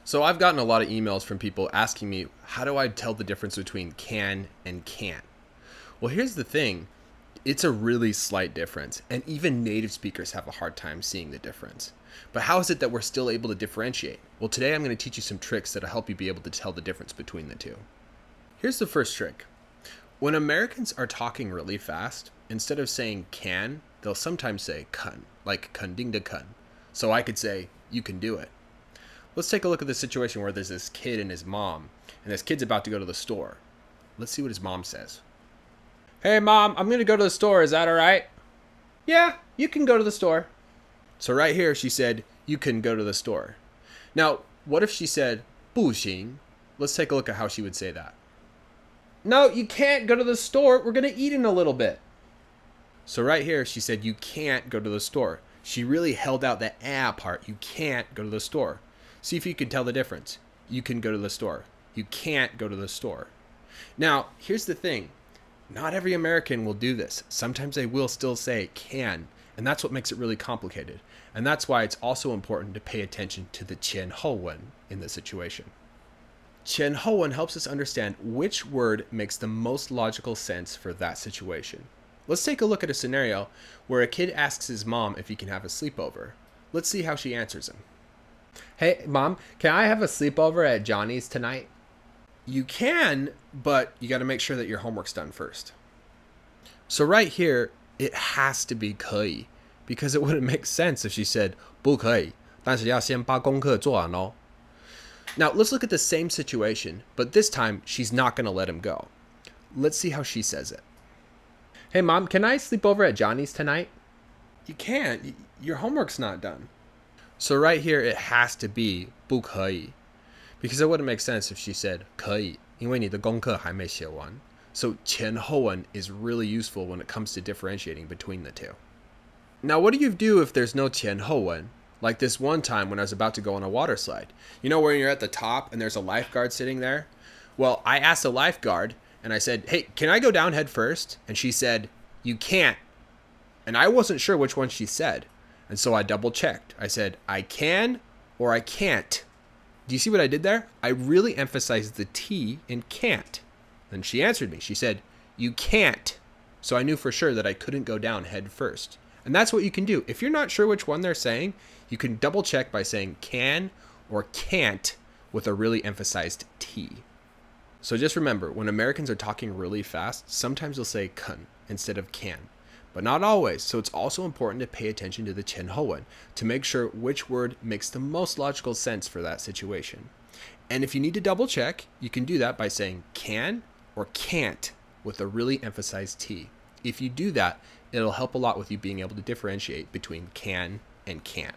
So I've gotten a lot of emails from people asking me, how do I tell the difference between can and can't? Well, here's the thing. It's a really slight difference, and even native speakers have a hard time seeing the difference. But how is it that we're still able to differentiate? Well, today I'm going to teach you some tricks that'll help you be able to tell the difference between the two. Here's the first trick. When Americans are talking really fast, instead of saying can, they'll sometimes say kan, like kan de kan. So I could say, you can do it. Let's take a look at the situation where there's this kid and his mom, and this kid's about to go to the store. Let's see what his mom says. Hey mom, I'm gonna go to the store, is that alright? Yeah, you can go to the store. So right here she said, you can go to the store. Now, what if she said, 不行? Let's take a look at how she would say that. No, you can't go to the store, we're gonna eat in a little bit. So right here she said, you can't go to the store. She really held out the part, you can't go to the store. See if you can tell the difference. You can go to the store. You can't go to the store. Now, here's the thing. Not every American will do this. Sometimes they will still say can, and that's what makes it really complicated. And that's why it's also important to pay attention to the 前后文 in this situation. 前后文helps us understand which word makes the most logical sense for that situation. Let's take a look at a scenario where a kid asks his mom if he can have a sleepover. Let's see how she answers him. Hey, Mom, can I have a sleepover at Johnny's tonight? You can, but you got to make sure that your homework's done first. So right here, it has to be 可以, because it wouldn't make sense if she said 不可以,但是要先把功课做完哦. Now, let's look at the same situation, but this time, she's not going to let him go. Let's see how she says it. Hey, Mom, can I sleep over at Johnny's tonight? You can't. Your homework's not done. So right here, it has to be 不可以, because it wouldn't make sense if she said 可以, 因为你的功课还没写完. So 前后文 is really useful when it comes to differentiating between the two. Now, what do you do if there's no 前后文? Like this one time when I was about to go on a water slide. You know where you're at the top and there's a lifeguard sitting there? Well, I asked the lifeguard and I said, hey, can I go down head first? And she said, you can't. And I wasn't sure which one she said. And so I double checked. I said, I can or I can't. Do you see what I did there? I really emphasized the T in can't. Then she answered me. She said, you can't. So I knew for sure that I couldn't go down head first. And that's what you can do. If you're not sure which one they're saying, you can double check by saying can or can't with a really emphasized T. So just remember, when Americans are talking really fast, sometimes they'll say can instead of can. But not always, so it's also important to pay attention to the 前后文 to make sure which word makes the most logical sense for that situation. And if you need to double check, you can do that by saying can or can't with a really emphasized T. If you do that, it'll help a lot with you being able to differentiate between can and can't.